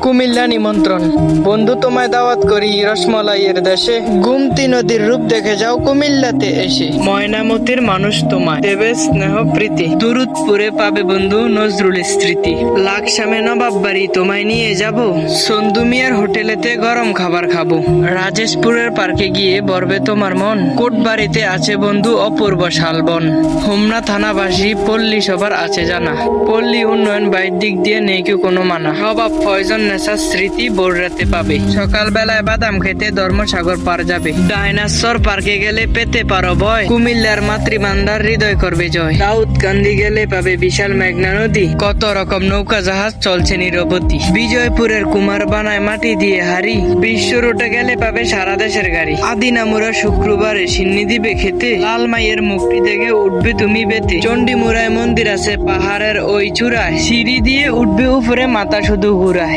কুমিল্লা নিমন্ত্রণ। বন্ধু তোমায় দাওয়াত করি রসমলাইয়ের দেশে, গুমতি নদীর রূপ দেখে যাও কুমিল্লাতে এসে। ময়নামতির মানুষ তোমায় দেবে স্নেহ প্রীতি, দুরুদপুরে পাবে বন্ধু নজরুল স্মৃতি। লাকসামে নবাব বাড়ি তোমায় নিয়ে যাব, সন্ধু মিয়ার হোটেলেতে গরম খাবার খাবো। রাজেশপুরের পার্কে গিয়ে ভরবে তোমার মন, কোটবাড়িতে আছে বন্ধু অপূর্ব শালবন। হোমনা থানাবাসী পল্লী সবার আছে জানা, পল্লী উন্নয়ন বাইর দিক দিয়ে নেই কেউ কোনো মানা। নবাব ফয়জন নেশার স্মৃতি ভোর রাতে পাবে, সকাল বেলায় বাদাম খেতে ধর্মসাগর পার যাবে। ডাইনাসর পার্কে গেলে পেতে পারো ভয়, কুমিল্লার মাতৃবান্ধার হৃদয় করবে জয়। দাউদকান্দি গেলে পাবে বিশাল মেঘনা নদী, কত রকম নৌকা জাহাজ চলছে নিরবধি। বিজয়পুরের কুমার বানায় মাটি দিয়ে হাড়ি, বিশ্ব রোডে গেলে পাবে সারা দেশের গাড়ি। আদিনামুরা শুক্রবারে সিন্নি দিবে খেতে, লাল মাইয়ের মুখটি দেখে উঠবে তুমি বেতে। চণ্ডীমুড়ায় মন্দির আছে পাহাড়ের ওই চূড়ায়, সিঁড়ি দিয়ে উঠবে উপরে মাথা শুধু ঘুরায়।